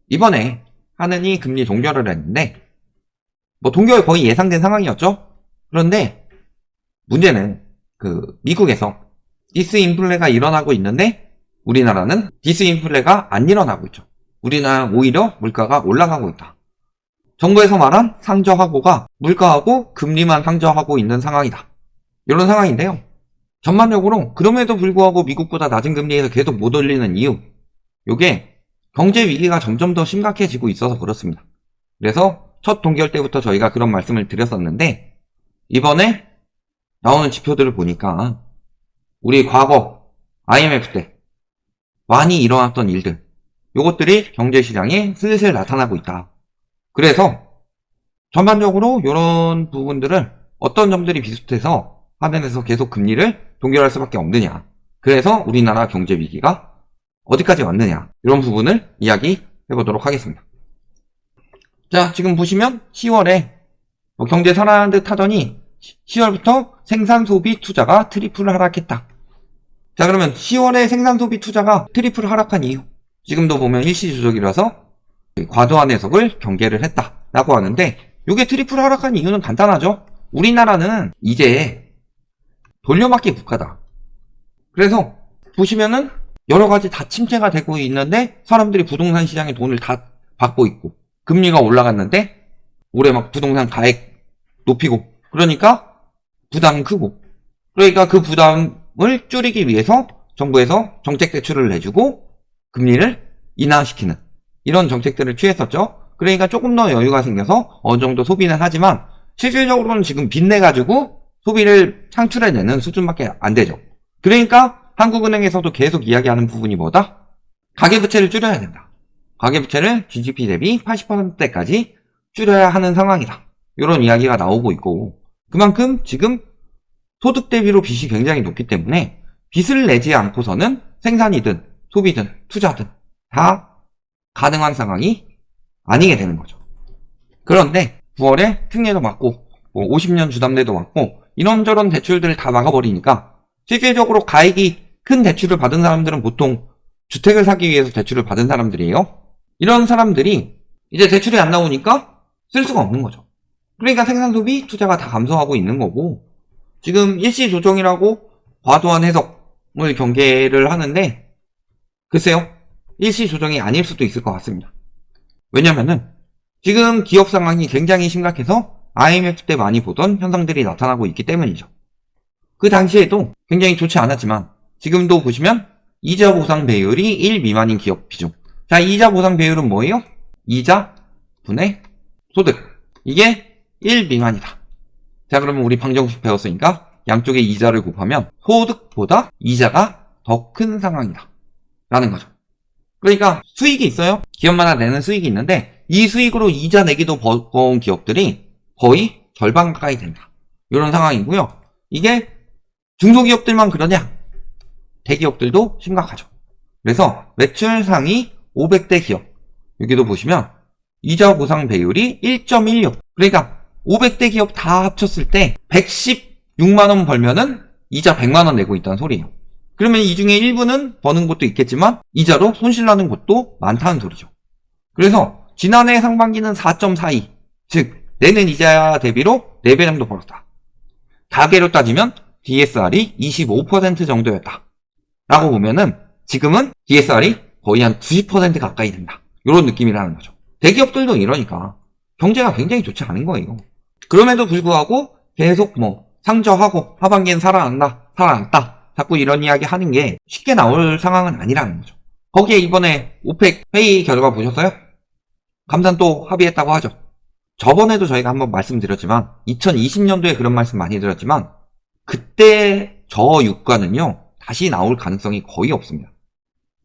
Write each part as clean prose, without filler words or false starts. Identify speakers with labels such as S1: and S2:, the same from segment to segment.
S1: 이번에 하느니 금리 동결을 했는데 동결 거의 예상된 상황이었죠. 그런데 문제는 미국에서 디스인플레가 일어나고 있는데 우리나라는 디스인플레가 안 일어나고 있죠. 우리나라는 오히려 물가가 올라가고 있다. 정부에서 말한 상저하고가 물가하고 금리만 상저하고 있는 상황이다. 이런 상황인데요. 전반적으로 그럼에도 불구하고 미국보다 낮은 금리에서 계속 못 올리는 이유, 이게 경제 위기가 점점 더 심각해지고 있어서 그렇습니다. 그래서 첫 동결 때부터 저희가 그런 말씀을 드렸었는데 이번에 나오는 지표들을 보니까 우리 과거 IMF 때 많이 일어났던 일들, 요것들이 경제시장에 슬슬 나타나고 있다. 그래서 전반적으로 이런 부분들을 어떤 점들이 비슷해서 하늘에서 계속 금리를 동결할 수밖에 없느냐, 그래서 우리나라 경제 위기가 어디까지 왔느냐, 이런 부분을 이야기해 보도록 하겠습니다. 자, 지금 보시면 10월에 경제 살아나는 듯 하더니 10월부터 생산 소비 투자가 트리플 하락했다. 자, 그러면 10월에 생산 소비 투자가 트리플 하락한 이유, 지금도 보면 일시조정이라서 과도한 해석을 경계를 했다라고 하는데, 이게 트리플 하락한 이유는 간단하죠. 우리나라는 이제 돌려막기 국가다. 그래서 보시면은 여러 가지 다 침체가 되고 있는데 사람들이 부동산 시장에 돈을 다 받고 있고, 금리가 올라갔는데 올해 막 부동산 가액 높이고, 그러니까 부담은 크고, 그러니까 그 부담을 줄이기 위해서 정부에서 정책 대출을 내주고 금리를 인하시키는 이런 정책들을 취했었죠. 그러니까 조금 더 여유가 생겨서 어느 정도 소비는 하지만 실질적으로는 지금 빚내가지고 소비를 창출해내는 수준밖에 안 되죠. 그러니까 한국은행에서도 계속 이야기하는 부분이 뭐다? 가계부채를 줄여야 된다. 가계부채를 GDP 대비 80%대까지 줄여야 하는 상황이다. 이런 이야기가 나오고 있고, 그만큼 지금 소득 대비로 빚이 굉장히 높기 때문에 빚을 내지 않고서는 생산이든 소비든 투자든 다 가능한 상황이 아니게 되는 거죠. 그런데 9월에 특례도 맞고 50년 주담대도 맞고 이런저런 대출들을 다 막아버리니까 실질적으로 가액이 큰 대출을 받은 사람들은 보통 주택을 사기 위해서 대출을 받은 사람들이에요. 이런 사람들이 이제 대출이 안 나오니까 쓸 수가 없는 거죠. 그러니까 생산소비 투자가 다 감소하고 있는 거고, 지금 일시조정이라고 과도한 해석을 경계를 하는데 글쎄요, 일시조정이 아닐 수도 있을 것 같습니다. 왜냐면은 지금 기업 상황이 굉장히 심각해서 IMF 때 많이 보던 현상들이 나타나고 있기 때문이죠. 그 당시에도 굉장히 좋지 않았지만 지금도 보시면 이자 보상 배율이 1 미만인 기업 비중. 자, 이자 보상 배율은 뭐예요? 이자 분의 소득. 이게 1 미만이다. 자, 그러면 우리 방정식 배웠으니까 양쪽의 이자를 곱하면 소득보다 이자가 더 큰 상황이다 라는 거죠. 그러니까 수익이 있어요. 기업마다 내는 수익이 있는데 이 수익으로 이자 내기도 버거운 기업들이 거의 절반 가까이 된다. 이런 상황이고요. 이게 중소기업들만 그러냐? 대기업들도 심각하죠. 그래서 매출 상위 500대 기업, 여기도 보시면 이자 보상 배율이 1.16. 그러니까 500대 기업 다 합쳤을 때 116만원 벌면은 이자 100만원 내고 있다는 소리예요. 그러면 이 중에 일부는 버는 곳도 있겠지만 이자로 손실나는 곳도 많다는 소리죠. 그래서 지난해 상반기는 4.42, 즉 내는 이자 대비로 4배 정도 벌었다. 가계로 따지면 DSR이 25% 정도였다 라고 보면은 지금은 DSR이 거의 한 90% 가까이 된다, 이런 느낌이라는 거죠. 대기업들도 이러니까 경제가 굉장히 좋지 않은 거예요. 그럼에도 불구하고 계속 상저하고 하반기엔 살아났다 자꾸 이런 이야기 하는 게 쉽게 나올 상황은 아니라는 거죠. 거기에 이번에 오펙 회의 결과 보셨어요? 감산 또 합의했다고 하죠. 저번에도 저희가 한번 말씀드렸지만 2020년도에 그런 말씀 많이 드렸지만 그때 저 유가는요 다시 나올 가능성이 거의 없습니다.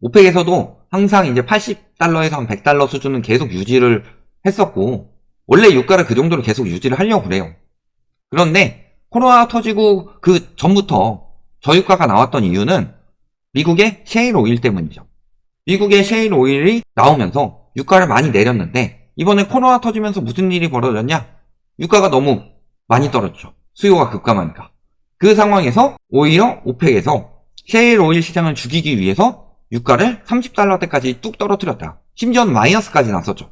S1: 오펙에서도 항상 이제 80달러에서 한 100달러 수준은 계속 유지를 했었고, 원래 유가를 그 정도로 계속 유지를 하려고 그래요. 그런데 코로나 터지고 그 전부터 저유가가 나왔던 이유는 미국의 셰일 오일 때문이죠. 미국의 셰일 오일이 나오면서 유가를 많이 내렸는데 이번에 코로나 터지면서 무슨 일이 벌어졌냐? 유가가 너무 많이 떨어졌죠. 수요가 급감하니까. 그 상황에서 오히려 오펙에서 셰일 오일 시장을 죽이기 위해서 유가를 30달러대까지 뚝 떨어뜨렸다. 심지어는 마이너스까지 났었죠.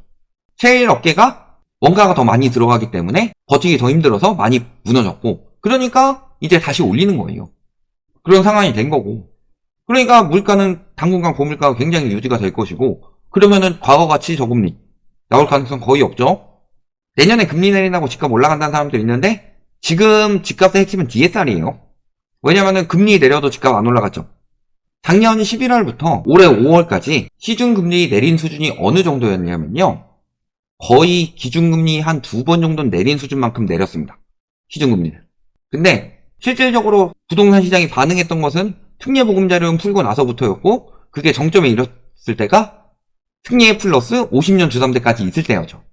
S1: 제일 업계가 원가가 더 많이 들어가기 때문에 버티기 더 힘들어서 많이 무너졌고, 그러니까 이제 다시 올리는 거예요. 그런 상황이 된 거고, 그러니까 물가는 당분간 고물가가 굉장히 유지가 될 것이고, 그러면은 과거같이 저금리 나올 가능성 거의 없죠. 내년에 금리 내린다고 집값 올라간다는 사람들 있는데, 지금 집값의 핵심은 DSR이에요. 왜냐면은 금리 내려도 집값 안 올라갔죠. 작년 11월부터 올해 5월까지 시중금리 내린 수준이 어느 정도였냐면요, 거의 기준금리 한 2번 정도는 내린 수준만큼 내렸습니다. 시중금리를. 근데 실질적으로 부동산 시장이 반응했던 것은 특례보금자료 풀고 나서부터였고, 그게 정점에 이뤘을 때가 특례 플러스 50년 주담대까지 있을 때였죠.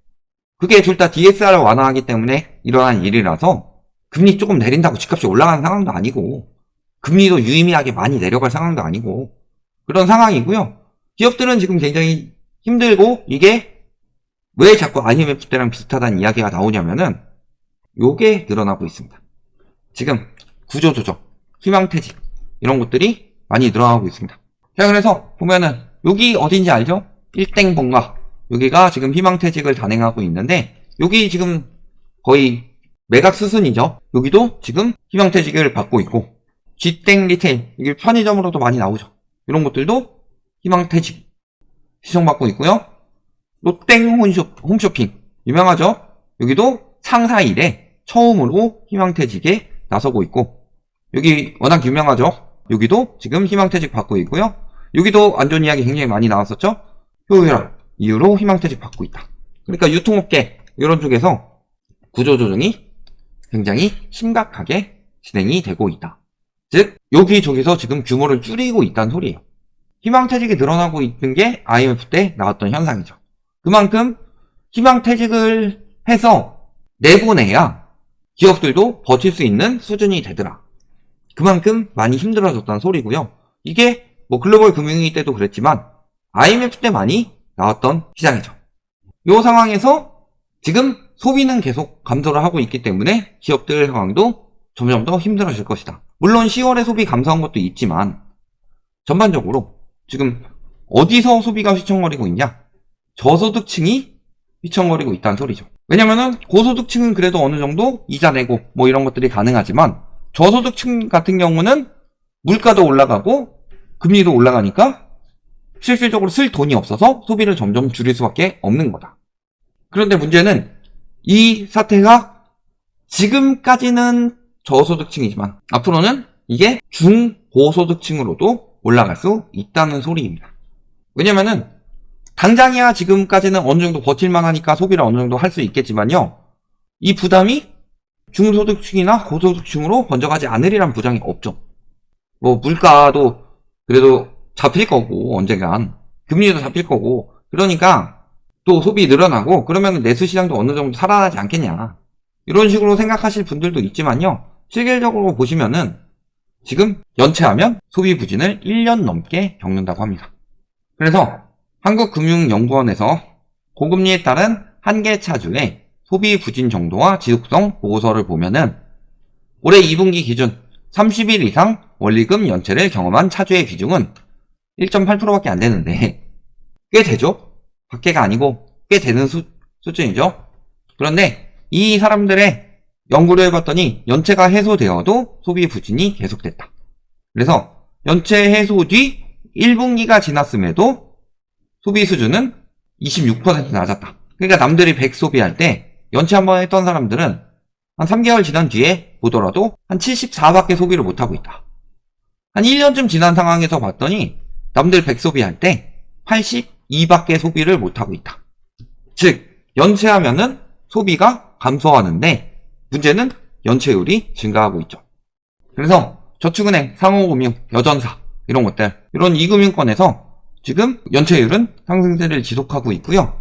S1: 그게 둘 다 DSR을 완화하기 때문에 일어난 일이라서 금리 조금 내린다고 집값이 올라가는 상황도 아니고, 금리도 유의미하게 많이 내려갈 상황도 아니고, 그런 상황이고요. 기업들은 지금 굉장히 힘들고, 이게 왜 자꾸 IMF 때랑 비슷하다는 이야기가 나오냐면은 요게 늘어나고 있습니다. 지금 구조조정, 희망퇴직 이런 것들이 많이 늘어나고 있습니다. 자, 그래서 보면은 여기 어딘지 알죠? 1땡번가, 여기가 지금 희망퇴직을 단행하고 있는데, 여기 지금 거의 매각 수순이죠. 여기도 지금 희망퇴직을 받고 있고, G땡 리테일, 이게 편의점으로도 많이 나오죠. 이런 것들도 희망퇴직 시청받고 있고요. 롯땡 홈쇼핑 유명하죠. 여기도 상사 이래 처음으로 희망퇴직에 나서고 있고, 여기 워낙 유명하죠. 여기도 지금 희망퇴직 받고 있고요. 여기도 안 좋은 이야기 굉장히 많이 나왔었죠. 효율화 이유로 희망퇴직 받고 있다. 그러니까 유통업계 이런 쪽에서 구조조정이 굉장히 심각하게 진행이 되고 있다. 즉 여기저기서 지금 규모를 줄이고 있다는 소리예요. 희망퇴직이 늘어나고 있는 게 IMF 때 나왔던 현상이죠. 그만큼 희망퇴직을 해서 내보내야 기업들도 버틸 수 있는 수준이 되더라. 그만큼 많이 힘들어졌다는 소리고요. 이게 뭐 글로벌 금융위기 때도 그랬지만 IMF 때 많이 나왔던 시장이죠. 이 상황에서 지금 소비는 계속 감소를 하고 있기 때문에 기업들 상황도 점점 더 힘들어질 것이다. 물론 10월에 소비 감소한 것도 있지만 전반적으로 지금 어디서 소비가 휘청거리고 있냐? 저소득층이 휘청거리고 있다는 소리죠. 왜냐면은 고소득층은 그래도 어느 정도 이자 내고 뭐 이런 것들이 가능하지만, 저소득층 같은 경우는 물가도 올라가고 금리도 올라가니까 실질적으로 쓸 돈이 없어서 소비를 점점 줄일 수밖에 없는 거다. 그런데 문제는 이 사태가 지금까지는 저소득층이지만 앞으로는 이게 중고소득층으로도 올라갈 수 있다는 소리입니다. 왜냐면은 당장이야 지금까지는 어느 정도 버틸만 하니까 소비를 어느 정도 할 수 있겠지만요, 이 부담이 중소득층이나 고소득층으로 번져가지 않으리란 보장이 없죠. 뭐 물가도 그래도 잡힐 거고, 언젠간 금리도 잡힐 거고, 그러니까 또 소비 늘어나고 그러면 내수시장도 어느 정도 살아나지 않겠냐, 이런 식으로 생각하실 분들도 있지만요, 실질적으로 보시면은 지금 연체하면 소비 부진을 1년 넘게 겪는다고 합니다. 그래서 한국금융연구원에서 고금리에 따른 한계 차주의 소비 부진 정도와 지속성 보고서를 보면은 올해 2분기 기준 30일 이상 원리금 연체를 경험한 차주의 비중은 1.8%밖에 안 되는데, 꽤 되죠? 밖에가 아니고 꽤 되는 수준이죠. 그런데 이 사람들의 연구를 해봤더니 연체가 해소되어도 소비 부진이 계속됐다. 그래서 연체 해소 뒤 1분기가 지났음에도 소비 수준은 26% 낮았다. 그러니까 남들이 100 소비할 때 연체 한번 했던 사람들은 한 3개월 지난 뒤에 보더라도 한 74밖에 소비를 못하고 있다. 한 1년쯤 지난 상황에서 봤더니 남들 100 소비할 때 82밖에 소비를 못하고 있다. 즉 연체하면은 소비가 감소하는데 문제는 연체율이 증가하고 있죠. 그래서 저축은행, 상호금융, 여전사 이런 것들, 이런 이금융권에서 지금 연체율은 상승세를 지속하고 있고요.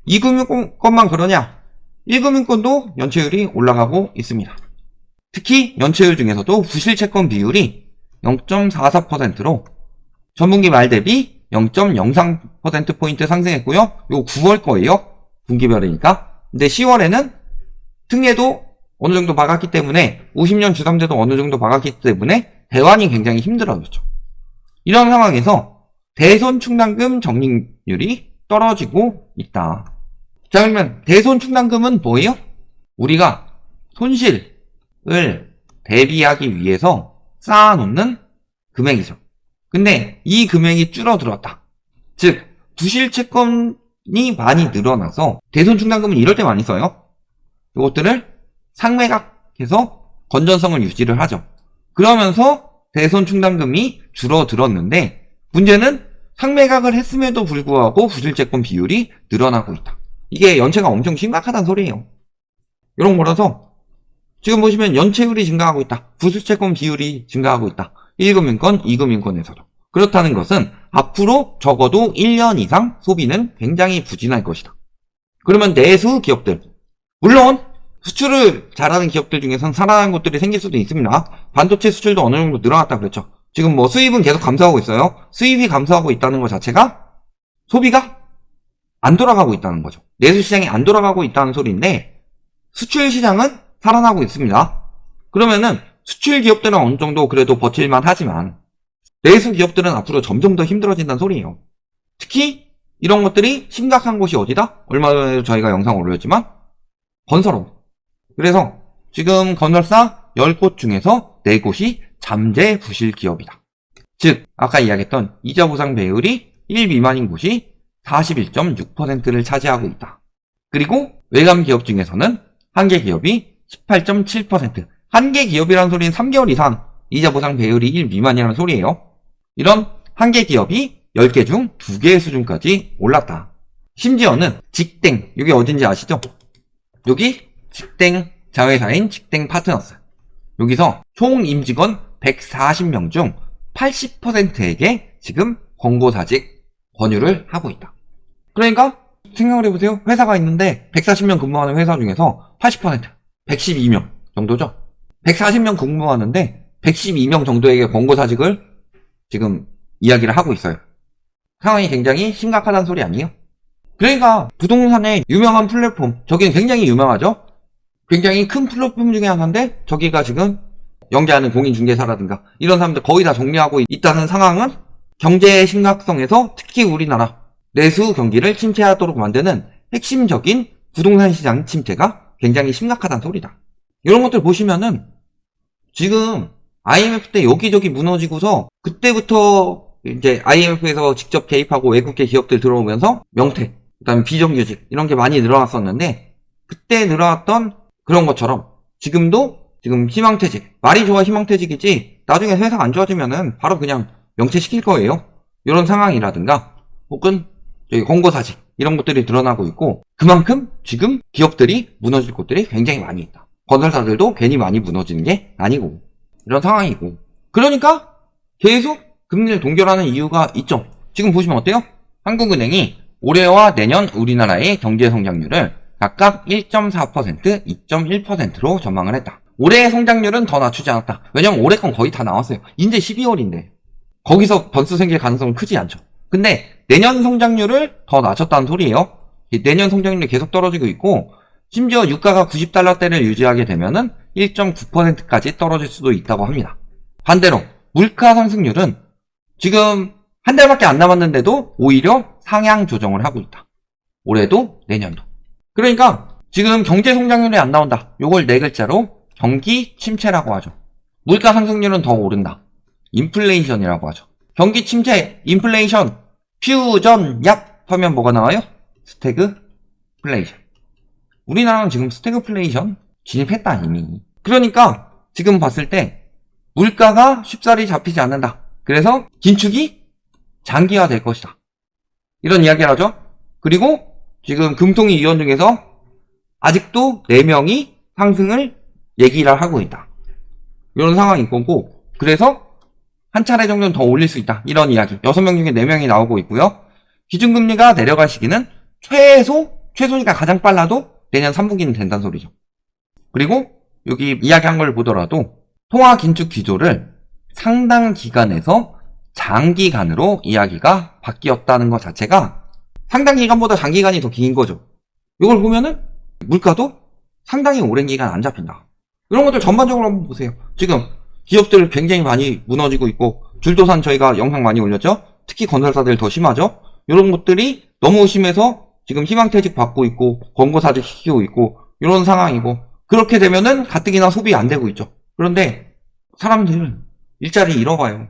S1: 2금융권만 그러냐? 1금융권도 연체율이 올라가고 있습니다. 특히 연체율 중에서도 부실채권 비율이 0.44%로 전분기 말 대비 0.03%포인트 상승했고요. 이거 9월 거예요. 분기별이니까. 근데 10월에는 특례도 어느 정도 막았기 때문에, 50년 주담대도 어느 정도 막았기 때문에 대환이 굉장히 힘들어졌죠. 이런 상황에서 대손 충당금 적립률이 떨어지고 있다. 자, 그러면 대손 충당금은 뭐예요? 우리가 손실을 대비하기 위해서 쌓아놓는 금액이죠. 근데 이 금액이 줄어들었다. 즉, 부실채권이 많이 늘어나서 대손 충당금은 이럴 때 많이 써요. 이것들을 상매각해서 건전성을 유지를 하죠. 그러면서 대손 충당금이 줄어들었는데 문제는 상매각을 했음에도 불구하고 부실채권 비율이 늘어나고 있다. 이게 연체가 엄청 심각하다는 소리예요. 이런 거라서 지금 보시면 연체율이 증가하고 있다. 부실채권 비율이 증가하고 있다. 1금융권, 2금융권에서도. 그렇다는 것은 앞으로 적어도 1년 이상 소비는 굉장히 부진할 것이다. 그러면 내수 기업들, 물론 수출을 잘하는 기업들 중에선 살아나는 것들이 생길 수도 있습니다. 반도체 수출도 어느 정도 늘어났다 그랬죠. 지금 뭐 수입은 계속 감소하고 있어요. 수입이 감소하고 있다는 것 자체가 소비가 안 돌아가고 있다는 거죠. 내수 시장이 안 돌아가고 있다는 소리인데 수출 시장은 살아나고 있습니다. 그러면은 수출 기업들은 어느 정도 그래도 버틸만 하지만 내수 기업들은 앞으로 점점 더 힘들어진다는 소리예요. 특히 이런 것들이 심각한 곳이 어디다? 얼마 전에도 저희가 영상 올렸지만 건설업. 그래서 지금 건설사 10곳 중에서 4곳이 잠재 부실 기업이다. 즉 아까 이야기했던 이자 보상 배율이 1 미만인 곳이 41.6%를 차지하고 있다. 그리고 외감 기업 중에서는 한계 기업이 18.7%. 한계 기업이라는 소리는 3개월 이상 이자 보상 배율이 1 미만이라는 소리예요. 이런 한계 기업이 10개 중 2개의 수준까지 올랐다. 심지어는 직땡, 여기 어딘지 아시죠? 여기 직땡 자회사인 직땡 파트너스. 여기서 총 임직원 140명 중 80%에게 지금 권고사직 권유를 하고 있다. 그러니까 생각을 해보세요. 회사가 있는데 140명 근무하는 회사 중에서 80%, 112명 정도죠. 140명 근무하는데 112명 정도에게 권고사직을 지금 이야기를 하고 있어요. 상황이 굉장히 심각하다는 소리 아니에요? 그러니까 부동산의 유명한 플랫폼, 저기는 굉장히 유명하죠? 굉장히 큰 플랫폼 중에 하나인데 저기가 지금 연계하는 공인중개사라든가 이런 사람들 거의 다 정리하고 있다는 상황은 경제의 심각성에서 특히 우리나라 내수 경기를 침체하도록 만드는 핵심적인 부동산 시장 침체가 굉장히 심각하다는 소리다. 이런 것들 보시면은 지금 IMF 때 여기저기 무너지고서 그때부터 이제 IMF에서 직접 개입하고 외국계 기업들 들어오면서 명퇴, 그다음에 비정규직 이런 게 많이 늘어났었는데 그때 늘어났던 그런 것처럼 지금도 지금 희망퇴직, 말이 좋아 희망퇴직이지 나중에 회사가 안 좋아지면은 바로 그냥 명퇴시킬 거예요. 이런 상황이라든가 혹은 권고사직 이런 것들이 드러나고 있고 그만큼 지금 기업들이 무너질 곳들이 굉장히 많이 있다. 건설사들도 괜히 많이 무너지는 게 아니고 이런 상황이고 그러니까 계속 금리를 동결하는 이유가 있죠. 지금 보시면 어때요? 한국은행이 올해와 내년 우리나라의 경제 성장률을 각각 1.4%, 2.1%로 전망을 했다. 올해의 성장률은 더 낮추지 않았다. 왜냐면 올해 건 거의 다 나왔어요. 이제 12월인데 거기서 변수 생길 가능성은 크지 않죠. 근데 내년 성장률을 더 낮췄다는 소리예요. 내년 성장률이 계속 떨어지고 있고 심지어 유가가 90달러대를 유지하게 되면은 1.9%까지 떨어질 수도 있다고 합니다. 반대로 물가 상승률은 지금 한 달밖에 안 남았는데도 오히려 상향 조정을 하고 있다. 올해도 내년도. 그러니까 지금 경제 성장률이 안 나온다. 요걸 네 글자로 경기 침체라고 하죠. 물가 상승률은 더 오른다. 인플레이션이라고 하죠. 경기 침체, 인플레이션, 퓨전, 얍 하면 뭐가 나와요? 스태그플레이션. 우리나라는 지금 스태그플레이션 진입했다 이미. 그러니까 지금 봤을 때 물가가 쉽사리 잡히지 않는다. 그래서 긴축이 장기화될 것이다. 이런 이야기를 하죠. 그리고 지금 금통위 위원 중에서 아직도 4명이 상승을 얘기를 하고 있다. 이런 상황인 거고 그래서 한 차례 정도는 더 올릴 수 있다. 이런 이야기. 6명 중에 4명이 나오고 있고요. 기준금리가 내려갈 시기는 최소니까 가장 빨라도 내년 3분기는 된다는 소리죠. 그리고 여기 이야기한 걸 보더라도 통화 긴축 기조를 상당 기간에서 장기간으로 이야기가 바뀌었다는 것 자체가 상당 기간보다 장기간이 더 긴 거죠. 이걸 보면은 물가도 상당히 오랜 기간 안 잡힌다. 이런 것들 전반적으로 한번 보세요. 지금 기업들 굉장히 많이 무너지고 있고 줄도산 저희가 영상 많이 올렸죠. 특히 건설사들 더 심하죠? 이런 것들이 너무 심해서 지금 희망퇴직 받고 있고 권고사직 시키고 있고 이런 상황이고, 그렇게 되면은 가뜩이나 소비 안 되고 있죠. 그런데 사람들은 일자리 잃어가요.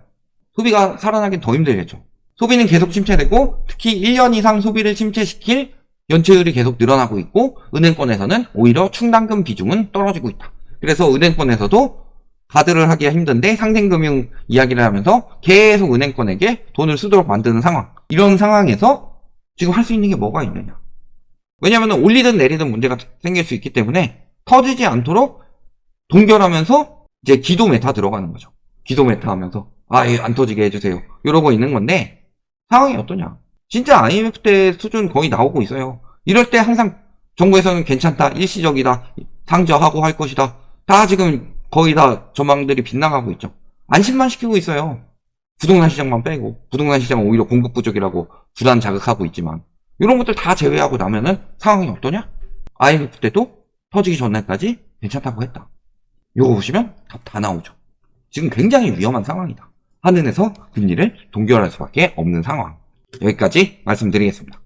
S1: 소비가 살아나긴 더 힘들겠죠. 소비는 계속 침체되고, 특히 1년 이상 소비를 침체시킬 연체율이 계속 늘어나고 있고, 은행권에서는 오히려 충당금 비중은 떨어지고 있다. 그래서 은행권에서도 카드를 하기가 힘든데 상생금융 이야기를 하면서 계속 은행권에게 돈을 쓰도록 만드는 상황. 이런 상황에서 지금 할 수 있는 게 뭐가 있느냐. 왜냐면 올리든 내리든 문제가 생길 수 있기 때문에 터지지 않도록 동결하면서 이제 기도 메타 들어가는 거죠. 기도 메타 하면서 안 터지게 해주세요. 이러고 있는 건데, 상황이 어떠냐. 진짜 IMF 때 수준 거의 나오고 있어요. 이럴 때 항상 정부에서는 괜찮다, 일시적이다, 상저하고 할 것이다, 다 지금 거의 다 전망들이 빗나가고 있죠. 안심만 시키고 있어요. 부동산 시장만 빼고. 부동산 시장은 오히려 공급 부족이라고 불안 자극하고 있지만, 이런 것들 다 제외하고 나면은 상황이 어떠냐? IMF 때도 터지기 전날까지 괜찮다고 했다. 요거 보시면 답 다 나오죠. 지금 굉장히 위험한 상황이다. 한은에서 금리를 동결할 수밖에 없는 상황. 여기까지 말씀드리겠습니다.